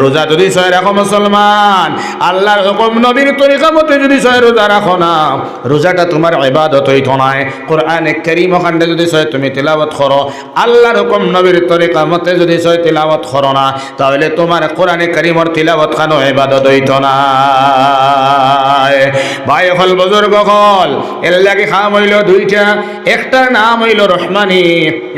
রোজা যদি ছয় রাখো মুসলমান, আল্লাহর হুকুম নবীর তরিকা মতে যদি ছয় রোজা রাখো না, রোজাটা তোমার ইবাদত হইতো না। কোরআনে কারীম খণ্ডে যদি ছয় তুমি তিলাওয়াত করো, আল্লাহর হুকুম নবীর তরিকা মতে যদি ছয় তিলাওয়াত করো না, তাহলে তোমার কোরআনে কারীমের তিলাওয়াত খানো ইবাদত হইতো না। ভাই হল বুজুর্গ হল, এর লাগে খাম হইল দুইটা, একটার নাম হইল রহমানি,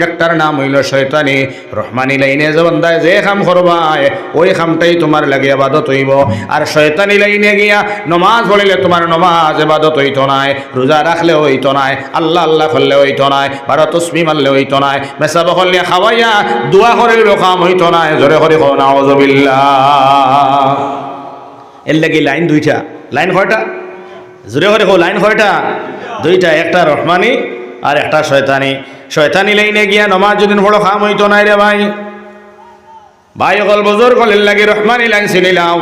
একটার নাম হইল শয়তানি। রহমানি লাইনে বান্দায় যে কাম করবায় ওই কামটাই তোমার লাগে ইবাদত হইব, আর শয়তানি লাইনে গিয়া নমাজ পড়িলে তোমার নমাজ ইবাদত হইতো না, রোজা রাখলে হইতো না, আল্লাহ আল্লাহ করলে হইতো না, বারো তসবি মারলে হইতো না, মেসাব করলে খাওয়াইয়া দোয়া করে কাম হইতো না। জোরে করে কও নাউযুবিল্লাহ। এর লাগি লাইন দুইটা, লাইন কয়টা? জোরে করে কও লাইন কয়টা? দুইটা, একটা রহমানি আর একটা শয়তানি। শয়তানি লাইনে গিয়া নমাজ যদি বড় কাম হইতো না রে ভাই। ভাই অকল বুজুর্গ হল লাগি রহমানি লাইন ছিলাম,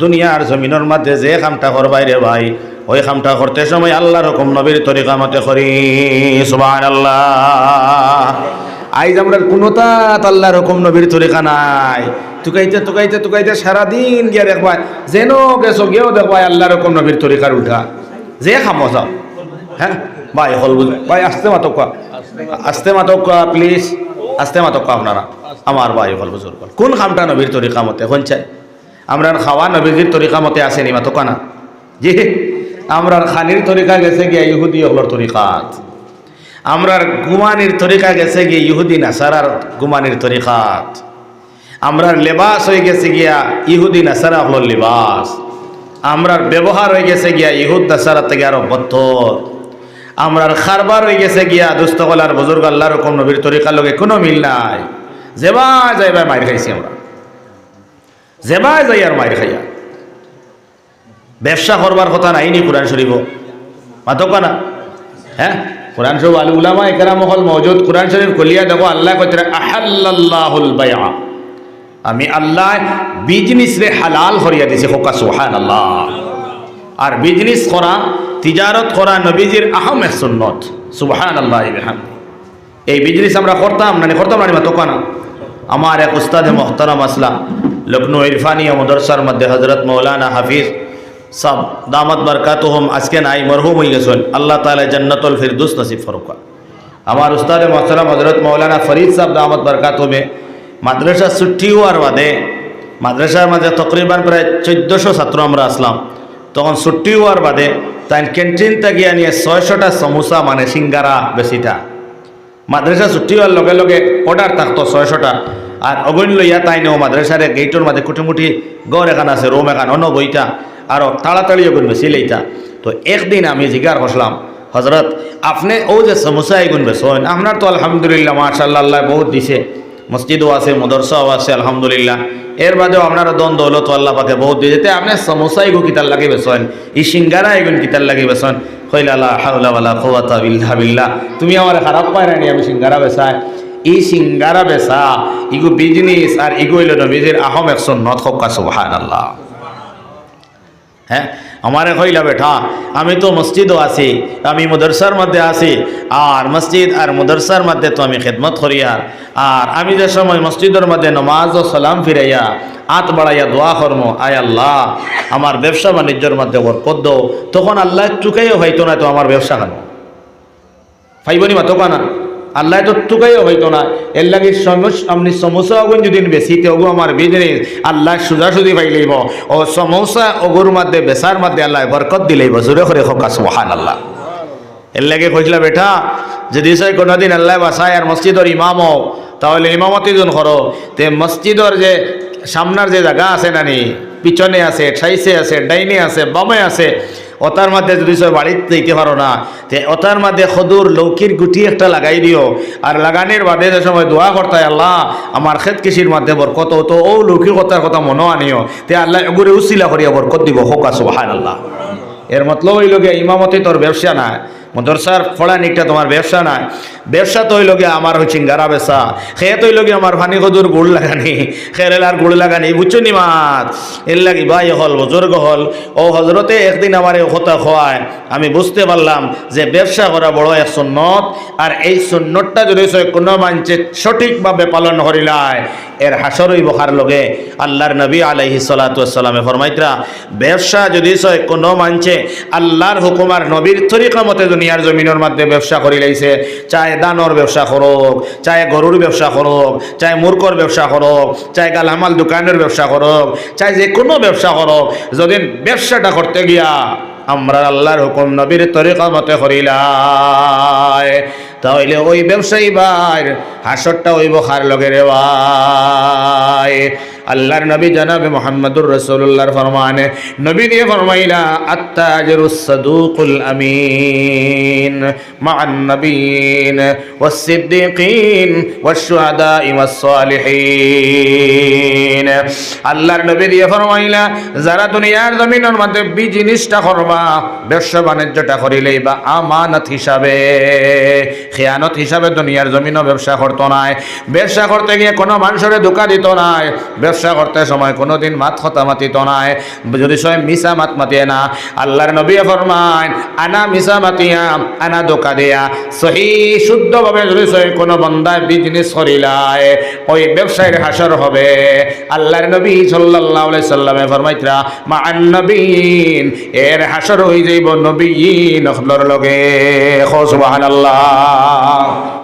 দুনিয়ার জমিনের মধ্যে যে কামটা করবাই রে ভাই, ওই কামটা করতে সময় আল্লাহর হুকুম নবীর তরিকা মতে করি। সুবহানাল্লাহ। আইজ আমরা কোনোটা আল্লাহর হুকুম নবীর তরিকা নাই, তুকাইতে তুকাইতে তুকাইতে সারাদিন গিয়া দেখবা যেন গেছো গিয়েও দেখবা আল্লাহর হুকুম নবীর তরিকার উল্টা যে খামো যাও। হ্যাঁ ভাই হল বুঝলেন ভাই, আসতে মাতকা, আসতে মাতকা প্লিজ, আসতে মাতকা আপনারা আমার ভাই হল বুজুর্গ। কোন খামটা নবীর তরিকা মতে কোন চাই? আমরা খাওয়া নবীর তরিকা মতে আসেনি মাতকা না জি। আমরা খানির তরিকা গেছে গিয়া ইহুদি হলর তরিকাত, আমরার গুমানির তরিকা গেছে গিয়ে ইহুদি নাসারার গুমানির তরিকাত, আমরার লেবাস হয়ে গেছে গিয়া ইহুদি নাসারা হল লেবাস, আমরার ব্যবহার হয়ে গেছে গিয়া ইহুদ নাসারা থেকে আরো বদ্ধর, আমরার খারবার হয়ে গেছে গিয়া দুস্থকলার বুজুর্গ আল্লাহর হুকুম নবীর তরিকার লগে কোনো মিল নাই। যেবা যাইবা মাইর খাইছি আমরা, যেবা যাই আর মাইর খাইয়া। ব্যবসা করবার কথা নাইনি কোরআন শরীফ মাতকা না? হ্যাঁ কোরআন শরীফ আল উলামা ইকরাম হল মওজুদ, কোরআন শরীফ খুলিয়া দেখো আল্লাহ কইতে আহাল্লাল্লাহুল বাইআ, আমি আল্লাহ বিজনেস রে হালাল করিয়া দিছি। হোকা সুবহানাল্লাহ। আর বিজনেস করা, তিজারত করা নবীজির আহম এক সুন্নত। সুবহানাল্লাহ বিহামদি। এই বিজনেস আমরা করতাম না মাতকা না? আমার এক উস্তাদে মুহতারাম আসলাম লখনৌ ইরফানিয়া মাদ্রাসার মধ্যে হযরত মাওলানা হাফিজ সব দামাত বরকাতুহুম আজকে নাই, মরহুম হয়ে গেছেন, আল্লাহ তাআলা জান্নাতুল ফিরদৌস নসিব ফরকা। আমার উস্তাদে মুহতারাম হযরত মাওলানা ফরিদ সাহেব দামাত বরকাতুহুমে মাদ্রাসা ছুটি হওয়ার বাদে মাদ্রাসার মাঝে তকরিবান প্রায় 1400 ছাত্র আমরা আসলাম, তখন ছুটি হওয়ার বাদে তাই ক্যান্টিন গিয়া নিয়ে 600টা সমোসা মানে সিঙ্গারা বেশিটা, মাদ্রাসা ছুটি হওয়ার লগে লগে অর্ডার থাকতো 600টা, আর অগৈন লইয়া তাই নেও মাদ্রাসার গেটের মাঝে কুটিমুটি গড় এখান আছে, রুম এখান অন্য বইটা আরও তাড়াতাড়ি এগুন বেশি লইতা। তো একদিন আমি জিজ্ঞাসা করলাম, হজরত আপনি ও যে সমোসা এগুন বেছেন, আপনার তো আলহামদুলিল্লাহ মাশাআল্লাহ আল্লাহ বহুত দিছে, মসজিদও আছে মদরসাও আছে আলহামদুলিল্লাহ, এর বাদেও আপনারা দন দৌলত আল্লাহ পাকে বহুত দিয়ে যেতে, আপনি সমোসা এগু কিতার লাগে বেছেন, ই সিঙ্গারা এগুন কিতার লাগে বেছেন। কইলা লা হাওলা ওয়ালা কুওয়াতা ইল্লা বিল্লাহ, তুমি আমার খারাপ পায় না আমি সিঙ্গারা বেচাই, এই সিঙ্গারা বেচা ইগু বিজনেস আর ইগু হইল নবীজির আহম এক সুন্নত। হোকা সুবহানাল্লাহ। হ্যাঁ আমারে কইলা বেটা আমি তো মসজিদও আছি, আমি মদরসার মধ্যে আছি, আর মসজিদ আর মদরসার মধ্যে তো আমি খেদমত করিয়া, আর আমি যে সময় মসজিদের মধ্যে নমাজ ও সালাম ফিরাইয়া হাত বাড়াইয়া দোয়া কর্ম, আয় আল্লাহ আমার ব্যবসা বাণিজ্যের মধ্যে বরকত দাও, তখন আল্লাহ টুকাইও হইতো না তো আমার ব্যবসা কেন ফাইবনি মাতকা না? আল্লাহ তো টুকাইও হইতো না। এর লাগে আপনি সমোসা অগুন যদি বেশিতে ওগু আমার বিজনেস আল্লাহ সোজাসুজি পাইলেইব, ও সমোসা ওগুর মধ্যে বেচার মধ্যে আল্লাহ বরকত দিলেইব। জোরে করে হোকা সুবহানাল্লাহ। এর লাগে কইলা বেটা যদি সে কোনোদিন আল্লাহ বাসায় আর মসজিদের ইমাম হও, তাহলে ইমামতি জন করো, তে মসজিদের যে সামনার যে জায়গা আছে নানি, পিছনে আছে, ঠাইসে আছে, ডাইনে আছে, বামে আছে, ওতার মধ্যে যদি সব বাড়িতে দিতে পারো না, তে ওতার মধ্যে খদুর লৌকির গুটি একটা লাগাই দিও, আর লাগানোর বাদে যে সময় দোয়া করতে আল্লাহ আমার খেত কৃষির মধ্যে বরকত, তো ও লৌকির কথার কথা মনে আনিও, তে আল্লাহ এগুলো উসিলা করিয়া বরকত দিব। হোকা সুবহানাল্লাহ। এর মতলব হইল গিয়া ইমামতি তোর ব্যবসা না, মদরসার ফড়া নিকটা তোমার ব্যবসা নাই, ব্যবসা তো হইল গিয়ে আমার হচ্ছে সিঙ্গারা বেচা, খেয়ে তো হইল গিয়ে আমার ফানি কদুর গুড় লাগানি, খেরেলার গুড় লাগানি, বুঝছো নি মাত এর লাগি ভাই হল বুজুর্গ হল ও হজরতে একদিন আমার এই কথা খোয়ায় আমি বুঝতে পারলাম যে ব্যবসা করা বড় এক সুন্নত, আর এই সুন্নতটা যদি কোনো মানছে সঠিকভাবে পালন করিলায় এর হাসরই বখার লগে। আল্লাহর নবী আলাইহিস সালাতু ওয়াস সালামে ফরমাইতরা ব্যবসা যদি কোনো মানছে আল্লাহর হুকুম আর নবীর তরিকা মতে দুনিয়ার জমিনের মধ্যে ব্যবসা করি লাইছে, চাहे দানর ব্যবসা করুক, চাहे গরুর ব্যবসা করুক, চাहे মুরকর ব্যবসা করুক, চাहे গালামাল দোকানের ব্যবসা করুক, চাहे যে কোনো ব্যবসা করুক, যদি ব্যবসাটা করতে গিয়া আমরা আল্লাহর হুকুম নবীর তরিকা মতে করিলাই তাহলে ওই ব্যবসায়ী ভাই হাসরটা ওই বখার লগে রে ভাই। আল্লাহর নবী জনাবে মুহাম্মদুর রাসূলুল্লাহর ফরমানে নবী দিয়ে ফরমাইলা আত্তাজিরুস সাদুকুল আমিন মা'আন নবিয়িন ওয়াস সিদ্দিকিন ওয়াশ শুহাদা'i ওয়াস সালিহিন। আল্লাহর নবী দিয়ে ফরমাইলা যারা দুনিয়ার জমিনের মধ্যে বিজনেসটা করবা, ব্যবসা বাণিজ্যটা করিলেই বা আমানত হিসাবে, খেয়ানত হিসাবে দুনিয়ার জমিনও ব্যবসা করতো নাই, ব্যবসা করতে গিয়ে কোনো মানুষের ধোঁকা দিত নাই, ব্যবসা করতে সময় কোনোদিন মাত কথা মাতিত নাই, যদি সবাই মিশা মাত মাতিয়ে না। আল্লাহর নবী ফরমান আনা মিশা মাতিয়া আনা ধোঁকা দিয়া সহি শুদ্ধভাবে যদি সবাই কোনো বন্দায় বিজনেস করিলায় ওই ব্যবসায়ের হাসর হবে। আল্লাহর নবী সাল্লাল্লাহু আলাইহি সাল্লামে ফরমাইতরা মা'আন নবিয়িন এর হাসর হই যাইব নবিয়িন লগে। সুবহানাল্লাহ।